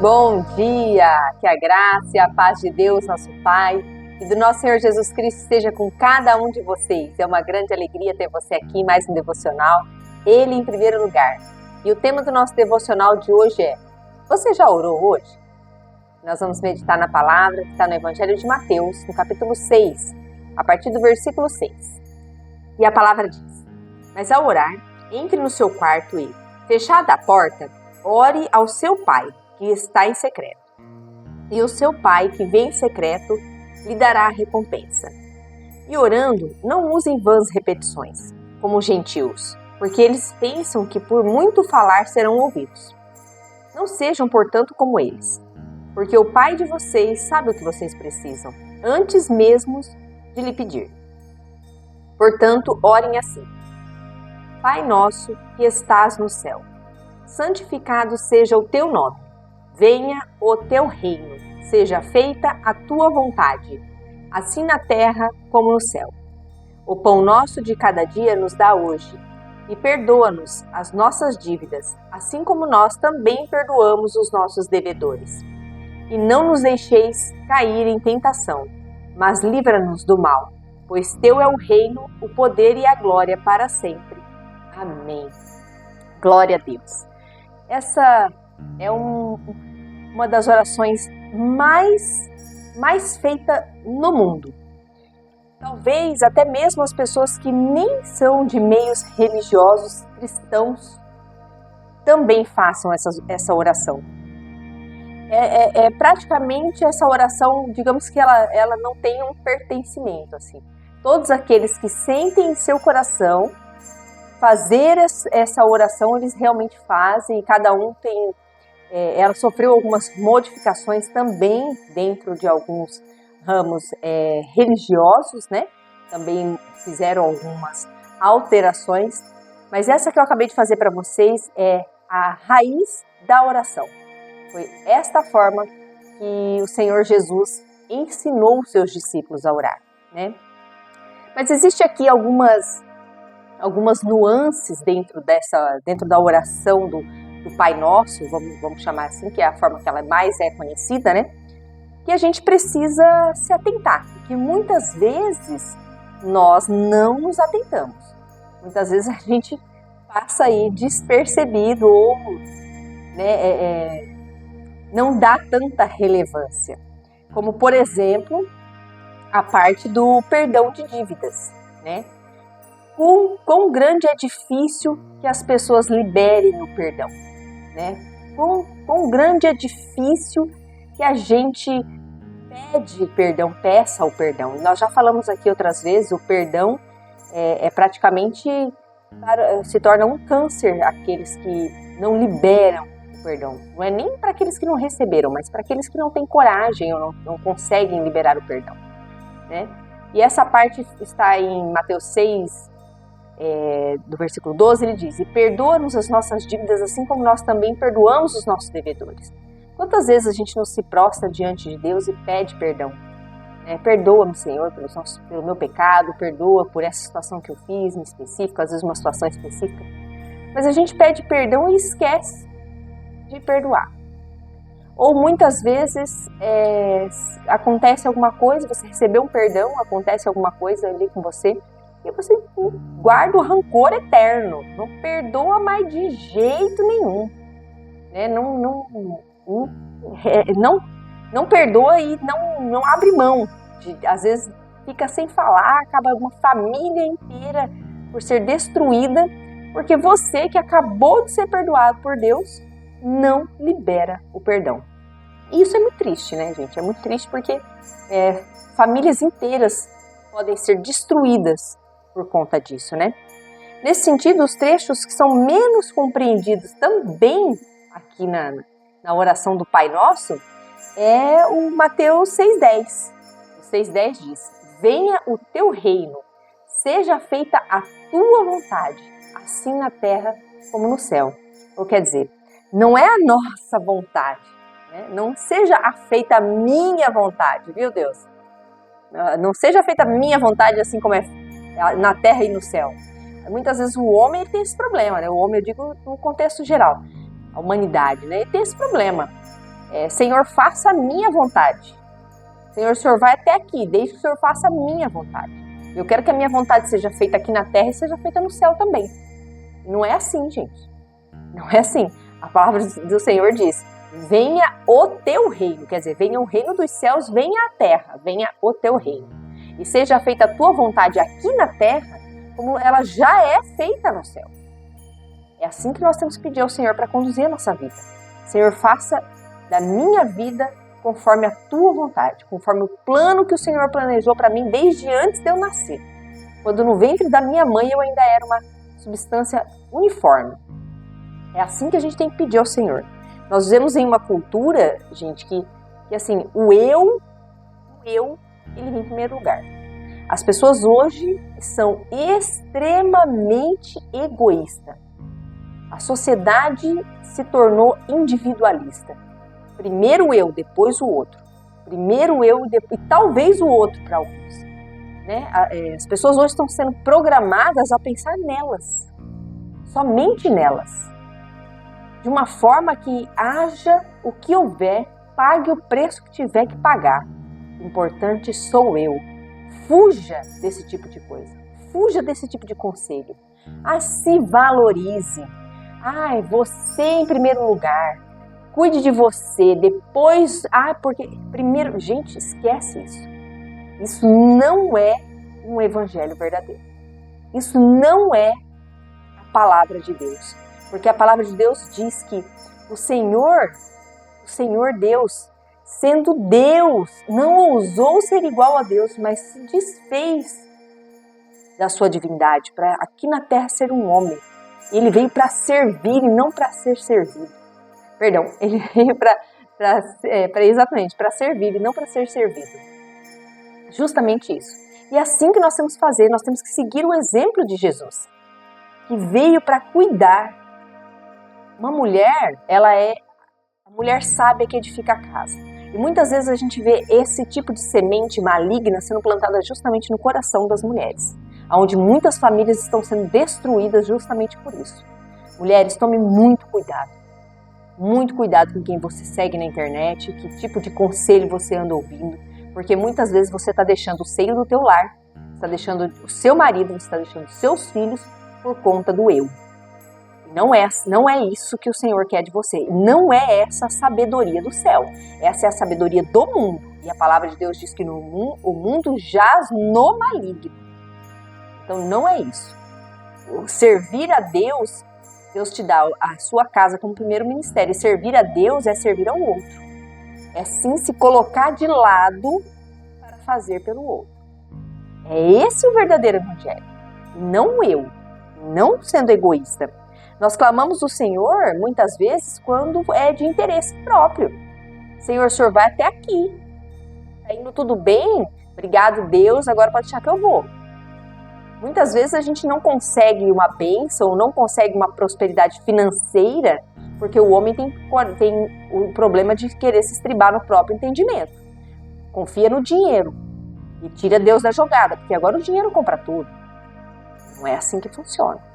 Bom dia, que a graça e a paz de Deus, nosso Pai, e do nosso Senhor Jesus Cristo esteja com cada um de vocês. É uma grande alegria ter você aqui, mais um devocional, Ele em primeiro lugar. E o tema do nosso devocional de hoje é: você já orou hoje? Nós vamos meditar na palavra que está no Evangelho de Mateus, no capítulo 6, a partir do versículo 6. E a palavra diz: mas ao orar, entre no seu quarto e, fechada a porta, ore ao seu Pai, que está em secreto. E o seu Pai, que vem em secreto, lhe dará a recompensa. E orando, não usem vãs repetições, como os gentios, porque eles pensam que por muito falar serão ouvidos. Não sejam, portanto, como eles, porque o Pai de vocês sabe o que vocês precisam, antes mesmo de lhe pedir. Portanto, orem assim: Pai nosso, que estás no céu, santificado seja o teu nome. Venha o teu reino, seja feita a tua vontade, assim na terra como no céu. O pão nosso de cada dia nos dá hoje, e perdoa-nos as nossas dívidas, assim como nós também perdoamos os nossos devedores. E não nos deixeis cair em tentação, mas livra-nos do mal, pois teu é o reino, o poder e a glória para sempre. Amém. Glória a Deus. Essa é uma das orações mais feita no mundo. Talvez até mesmo as pessoas que nem são de meios religiosos cristãos também façam essa oração. Praticamente essa oração, digamos que ela não tem um pertencimento, assim. Todos aqueles que sentem em seu coração fazer essa oração, eles realmente fazem, e cada um tem. Ela sofreu algumas modificações também dentro de alguns ramos religiosos, né? Também fizeram algumas alterações, mas essa que eu acabei de fazer para vocês é a raiz da oração. Foi esta forma que o Senhor Jesus ensinou os seus discípulos a orar, né? Mas existe aqui algumas nuances dentro da oração do Pai Nosso, vamos chamar assim, que é a forma que ela mais é conhecida, né? Que a gente precisa se atentar, porque muitas vezes nós não nos atentamos. Muitas vezes a gente passa aí despercebido ou não dá tanta relevância. Como, por exemplo, a parte do perdão de dívidas, né? Quão grande é difícil que as pessoas liberem o perdão, né? Quão grande é difícil que a gente pede perdão, peça o perdão. E nós já falamos aqui outras vezes, o perdão praticamente se torna um câncer aqueles que não liberam o perdão. Não é nem para aqueles que não receberam, mas para aqueles que não têm coragem ou não conseguem liberar o perdão, né? E essa parte está em Mateus 6, do versículo 12, ele diz: e perdoa-nos as nossas dívidas, assim como nós também perdoamos os nossos devedores. Quantas vezes a gente não se prostra diante de Deus e pede perdão? Perdoa-me, Senhor, pelo meu pecado, perdoa por essa situação que eu fiz em específico, às vezes uma situação específica. Mas a gente pede perdão e esquece de perdoar. Ou muitas vezes acontece alguma coisa, você recebeu um perdão, acontece alguma coisa ali com você, e você guarda o rancor eterno, não perdoa mais de jeito nenhum, né? Não perdoa e não abre mão, às vezes fica sem falar, acaba uma família inteira por ser destruída, porque você que acabou de ser perdoado por Deus, não libera o perdão. E isso é muito triste, né, gente? É muito triste porque famílias inteiras podem ser destruídas por conta disso, né? Nesse sentido, os trechos que são menos compreendidos também aqui na oração do Pai Nosso é o Mateus 6,10. O 6,10 diz: venha o teu reino, seja feita a tua vontade, assim na terra como no céu. Ou quer dizer, não é a nossa vontade, né? Não seja feita a minha vontade, viu, Deus? Não seja feita a minha vontade assim como é na terra e no céu. Muitas vezes o homem tem esse problema, né? O homem, eu digo no contexto geral, a humanidade, né? Ele tem esse problema. Senhor, faça a minha vontade. Senhor, o Senhor vai até aqui, desde que o Senhor faça a minha vontade. Eu quero que a minha vontade seja feita aqui na terra e seja feita no céu também. Não é assim, gente. Não é assim. A palavra do Senhor diz, venha o teu reino. Quer dizer, venha o reino dos céus, venha a terra, venha o teu reino. E seja feita a tua vontade aqui na terra, como ela já é feita no céu. É assim que nós temos que pedir ao Senhor para conduzir a nossa vida. Senhor, faça da minha vida conforme a tua vontade, conforme o plano que o Senhor planejou para mim desde antes de eu nascer. Quando no ventre da minha mãe eu ainda era uma substância uniforme. É assim que a gente tem que pedir ao Senhor. Nós vivemos em uma cultura, gente, que assim, o eu, ele vem em primeiro lugar. As pessoas hoje são extremamente egoístas. A sociedade se tornou individualista. Primeiro eu, depois o outro. Primeiro eu e talvez o outro para alguns. Né? As pessoas hoje estão sendo programadas a pensar nelas. Somente nelas. De uma forma que haja o que houver, pague o preço que tiver que pagar. O importante sou eu. Fuja desse tipo de coisa. Fuja desse tipo de conselho. Se valorize. Você em primeiro lugar. Cuide de você, depois... porque primeiro... Gente, esquece isso. Isso não é um evangelho verdadeiro. Isso não é a palavra de Deus. Porque a palavra de Deus diz que o Senhor Deus, sendo Deus, não ousou ser igual a Deus, mas se desfez da sua divindade para aqui na terra ser um homem. Ele veio para servir e não para ser servido. Perdão, ele veio exatamente para servir e não para ser servido. Justamente isso. E é assim que nós temos que fazer, nós temos que seguir o exemplo de Jesus, que veio para cuidar. Uma mulher, a mulher sábia que edifica a casa. E muitas vezes a gente vê esse tipo de semente maligna sendo plantada justamente no coração das mulheres, onde muitas famílias estão sendo destruídas justamente por isso. Mulheres, tome muito cuidado. Muito cuidado com quem você segue na internet, que tipo de conselho você anda ouvindo, porque muitas vezes você está deixando o seio do teu lar, está deixando o seu marido, você está deixando os seus filhos por conta do eu. Não é isso que o Senhor quer de você. Não é essa a sabedoria do céu. Essa é a sabedoria do mundo. E a palavra de Deus diz que o mundo jaz no maligno. Então não é isso. O servir a Deus, Deus te dá a sua casa como primeiro ministério. E servir a Deus é servir ao outro. É sim se colocar de lado para fazer pelo outro. É esse o verdadeiro evangelho. Não eu. Não sendo egoísta. Nós clamamos o Senhor, muitas vezes, quando é de interesse próprio. Senhor, o Senhor vai até aqui. Está indo tudo bem? Obrigado, Deus, agora pode deixar que eu vou. Muitas vezes a gente não consegue uma bênção, não consegue uma prosperidade financeira, porque o homem tem o problema de querer se estribar no próprio entendimento. Confia no dinheiro e tira Deus da jogada, porque agora o dinheiro compra tudo. Não é assim que funciona.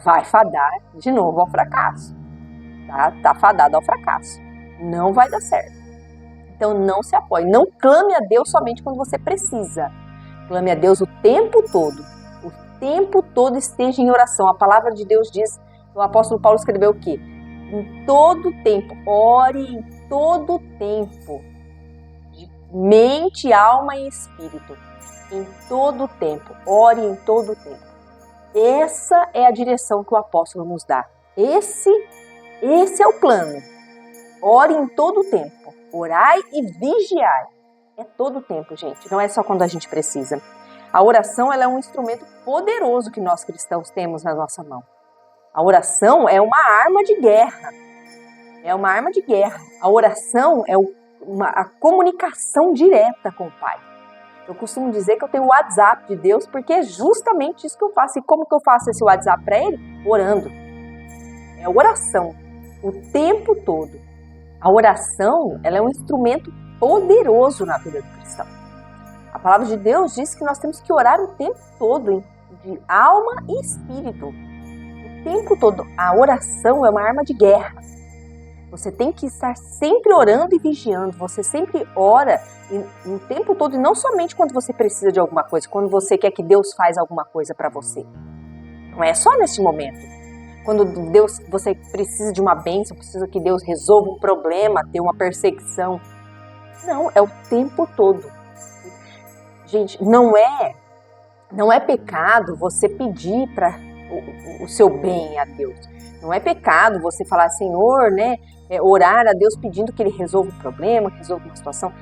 Vai fadar de novo ao fracasso. Tá fadado ao fracasso. Não vai dar certo. Então não se apoie. Não clame a Deus somente quando você precisa. Clame a Deus o tempo todo. O tempo todo esteja em oração. A palavra de Deus diz, o apóstolo Paulo escreveu o quê? Em todo tempo. Ore em todo tempo. De mente, alma e espírito. Em todo tempo. Ore em todo tempo. Essa é a direção que o apóstolo nos dá. Esse é o plano. Ore em todo o tempo. Orai e vigiai. É todo o tempo, gente. Não é só quando a gente precisa. A oração ela é um instrumento poderoso que nós cristãos temos na nossa mão. A oração é uma arma de guerra. É uma arma de guerra. A oração é a comunicação direta com o Pai. Eu costumo dizer que eu tenho o WhatsApp de Deus porque é justamente isso que eu faço. E como que eu faço esse WhatsApp para Ele? Orando. É oração. O tempo todo. A oração ela é um instrumento poderoso na vida do cristão. A palavra de Deus diz que nós temos que orar o tempo todo, de alma e espírito. O tempo todo. A oração é uma arma de guerra. Você tem que estar sempre orando e vigiando. Você sempre ora o tempo todo, e não somente quando você precisa de alguma coisa, quando você quer que Deus faça alguma coisa para você. Não é só nesse momento. Quando você precisa de uma bênção, precisa que Deus resolva um problema, ter uma perseguição. Não, é o tempo todo. Gente, não é pecado você pedir para o seu bem a Deus. Não é pecado você falar, Senhor, orar a Deus pedindo que Ele resolva um problema, que resolva uma situação.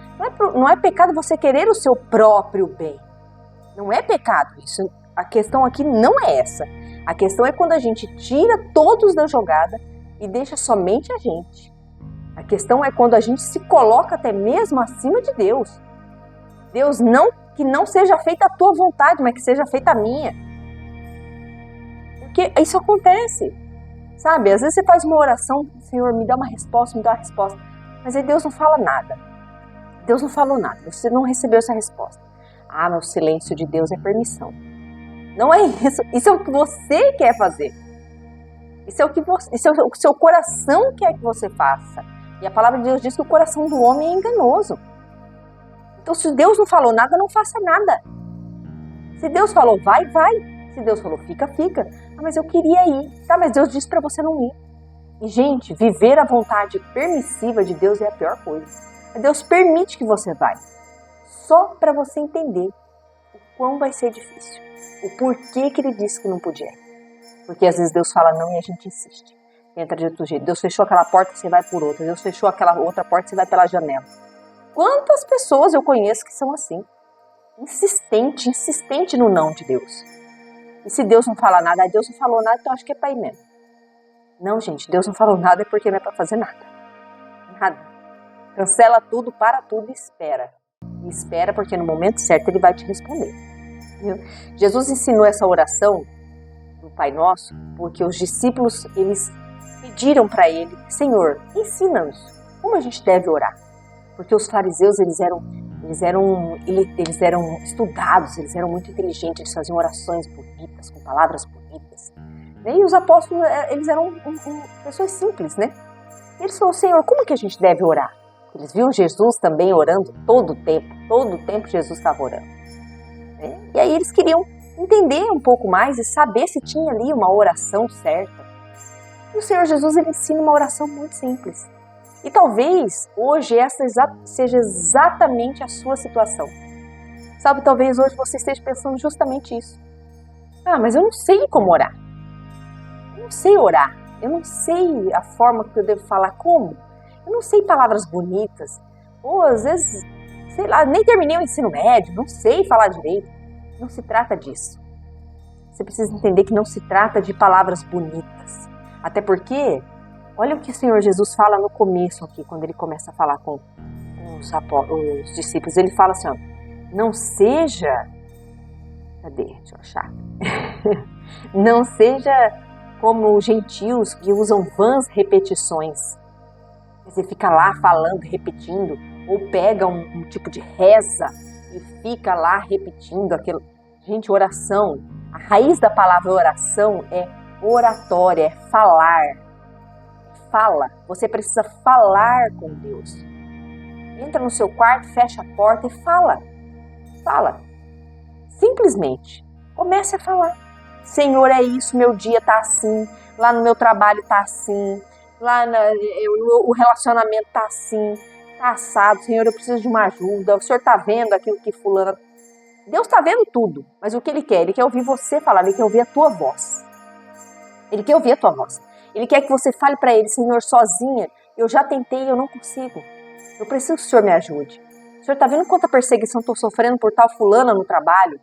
Não é pecado você querer o seu próprio bem. Não é pecado isso. A questão aqui não é essa. A questão é quando a gente tira todos da jogada e deixa somente a gente. A questão é quando a gente se coloca até mesmo acima de Deus. Deus, que não seja feita a tua vontade, mas que seja feita a minha. Porque isso acontece. Sabe, às vezes você faz uma oração, Senhor, me dá uma resposta, mas aí Deus não fala nada. Deus não falou nada, você não recebeu essa resposta. Ah, mas o silêncio de Deus é permissão. Não é isso, isso é o que você quer fazer. Isso é o que o seu coração quer que você faça. E a palavra de Deus diz que o coração do homem é enganoso. Então, se Deus não falou nada, não faça nada. Se Deus falou vai, vai. Se Deus falou fica, fica. Ah, mas eu queria ir. Tá, mas Deus disse para você não ir. E, gente, viver a vontade permissiva de Deus é a pior coisa. Deus permite que você vá. Só para você entender o quão vai ser difícil. O porquê que Ele disse que não podia ir. Porque às vezes Deus fala não e a gente insiste. Entra de outro jeito. Deus fechou aquela porta, você vai por outra. Deus fechou aquela outra porta, você vai pela janela. Quantas pessoas eu conheço que são assim? Insistente no não de Deus. E se Deus não fala nada, Deus não falou nada, então acho que é para ir mesmo. Não, gente, Deus não falou nada é porque não é para fazer nada. Nada. Cancela tudo, para tudo e espera. E espera porque no momento certo Ele vai te responder. Viu? Jesus ensinou essa oração do Pai Nosso porque os discípulos, eles pediram para Ele, Senhor, ensina-nos como a gente deve orar. Porque os fariseus, eles eram estudados, eles eram muito inteligentes, eles faziam orações bonitas, com palavras bonitas. E os apóstolos, eles eram pessoas simples, né? E eles falaram, Senhor, como que a gente deve orar? Eles viam Jesus também orando todo o tempo Jesus estava orando. E aí eles queriam entender um pouco mais e saber se tinha ali uma oração certa. E o Senhor Jesus, Ele ensina uma oração muito simples. E talvez hoje essa seja exatamente a sua situação. Sabe, talvez hoje você esteja pensando justamente isso. Ah, mas eu não sei como orar. Eu não sei orar. Eu não sei a forma que eu devo falar como. Eu não sei palavras bonitas. Ou às vezes, sei lá, nem terminei o ensino médio, não sei falar direito. Não se trata disso. Você precisa entender que não se trata de palavras bonitas. Até porque, olha o que o Senhor Jesus fala no começo aqui, quando Ele começa a falar com os discípulos. Ele fala assim, ó, não seja... Cadê? Deixa eu achar. Não seja como os gentios que usam vãs repetições. Você fica lá falando, repetindo, ou pega um tipo de reza e fica lá repetindo aquilo. Gente, oração, a raiz da palavra oração é oratória, é falar. Fala, você precisa falar com Deus. Entra no seu quarto, fecha a porta e fala. Fala. Simplesmente, comece a falar. Senhor, é isso, meu dia tá assim, lá no meu trabalho tá assim, o relacionamento tá assim, tá assado, Senhor, eu preciso de uma ajuda, o Senhor tá vendo aquilo que fulano... Deus tá vendo tudo, mas o que Ele quer ouvir você falar, Ele quer ouvir a tua voz. Ele quer ouvir a tua voz. Ele quer que você fale para Ele, Senhor, sozinha, eu já tentei, eu não consigo. Eu preciso que o Senhor me ajude. O Senhor tá vendo quanta perseguição estou sofrendo por tal fulana no trabalho?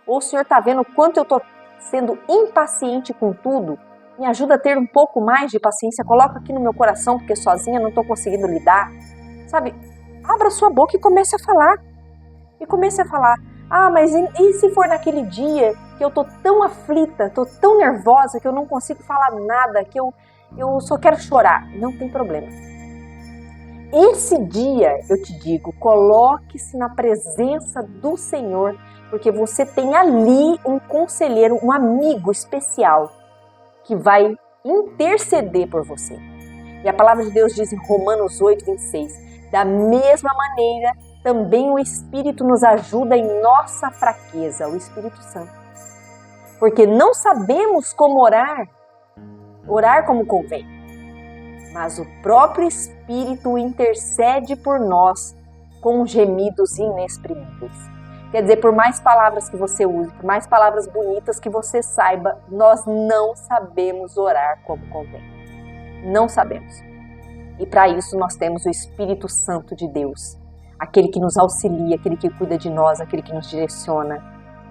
Ou o Senhor tá vendo quanto eu tô sendo impaciente com tudo? Me ajuda a ter um pouco mais de paciência, coloca aqui no meu coração, porque sozinha não estou conseguindo lidar. Sabe, abra sua boca e comece a falar. E comece a falar, ah, mas e se for naquele dia que eu tô tão aflita, tô tão nervosa que eu não consigo falar nada, que eu só quero chorar. Não tem problema. Esse dia, eu te digo, coloque-se na presença do Senhor, porque você tem ali um conselheiro, um amigo especial, que vai interceder por você, E a palavra de Deus diz em Romanos 8:26, da mesma maneira, também o Espírito nos ajuda em nossa fraqueza, o Espírito Santo. Porque não sabemos como orar como convém, mas o próprio Espírito intercede por nós com gemidos inexprimíveis. Quer dizer, por mais palavras que você use, por mais palavras bonitas que você saiba, nós não sabemos orar como convém. Não sabemos. E para isso nós temos o Espírito Santo de Deus, aquele que nos auxilia, aquele que cuida de nós, aquele que nos direciona,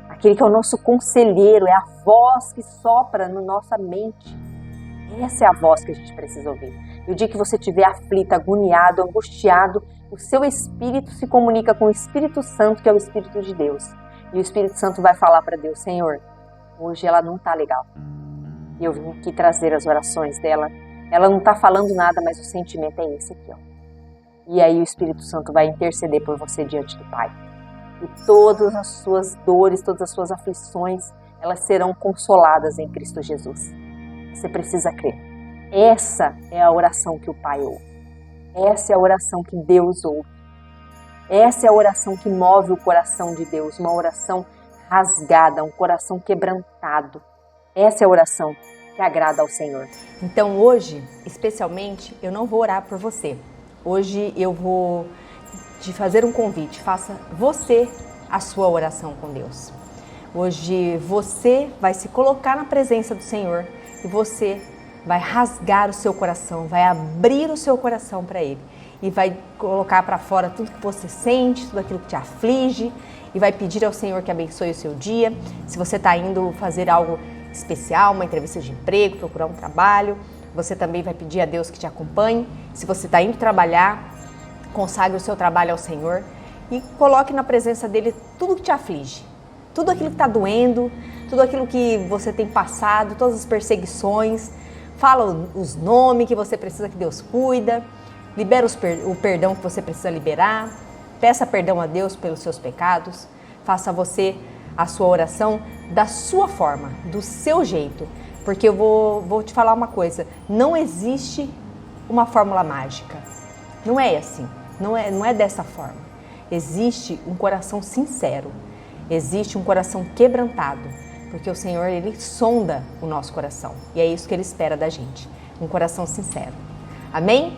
aquele que é o nosso conselheiro, é a voz que sopra na nossa mente. Essa é a voz que a gente precisa ouvir. E o dia que você estiver aflito, agoniado, angustiado, o seu espírito se comunica com o Espírito Santo, que é o Espírito de Deus. E o Espírito Santo vai falar para Deus, Senhor, hoje ela não está legal. E eu vim aqui trazer as orações dela. Ela não está falando nada, mas o sentimento é esse aqui, ó. E aí o Espírito Santo vai interceder por você diante do Pai. E todas as suas dores, todas as suas aflições, elas serão consoladas em Cristo Jesus. Você precisa crer. Essa é a oração que o Pai ouve. Essa é a oração que Deus ouve. Essa é a oração que move o coração de Deus, uma oração rasgada, um coração quebrantado. Essa é a oração que agrada ao Senhor. Então hoje, especialmente, eu não vou orar por você. Hoje eu vou te fazer um convite, faça você a sua oração com Deus. Hoje você vai se colocar na presença do Senhor e você vai rasgar o seu coração, vai abrir o seu coração para Ele e vai colocar para fora tudo que você sente, tudo aquilo que te aflige e vai pedir ao Senhor que abençoe o seu dia. Se você está indo fazer algo especial, uma entrevista de emprego, procurar um trabalho, você também vai pedir a Deus que te acompanhe. Se você está indo trabalhar, consagre o seu trabalho ao Senhor e coloque na presença dEle tudo que te aflige, tudo aquilo que está doendo, tudo aquilo que você tem passado, todas as perseguições. Fala os nomes que você precisa que Deus cuida, libera o perdão que você precisa liberar, peça perdão a Deus pelos seus pecados, faça você a sua oração da sua forma, do seu jeito, porque eu vou te falar uma coisa, não existe uma fórmula mágica, não é assim, não é dessa forma, existe um coração sincero, existe um coração quebrantado, porque o Senhor, Ele sonda o nosso coração. E é isso que Ele espera da gente. Um coração sincero. Amém?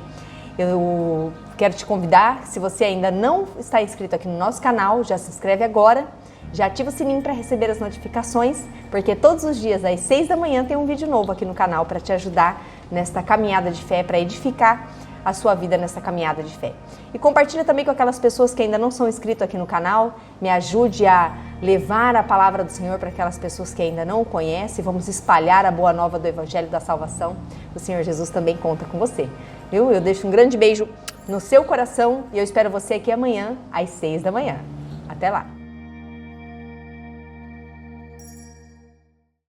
Eu quero te convidar, se você ainda não está inscrito aqui no nosso canal, já se inscreve agora. Já ativa o sininho para receber as notificações, porque todos os dias às 6 da manhã tem um vídeo novo aqui no canal para te ajudar nesta caminhada de fé, para edificar a sua vida nessa caminhada de fé. E compartilha também com aquelas pessoas que ainda não são inscritas aqui no canal, me ajude a levar a palavra do Senhor para aquelas pessoas que ainda não o conhecem, vamos espalhar a boa nova do Evangelho da Salvação. O Senhor Jesus também conta com você, viu? Eu deixo um grande beijo no seu coração e eu espero você aqui amanhã às 6 da manhã. Até lá!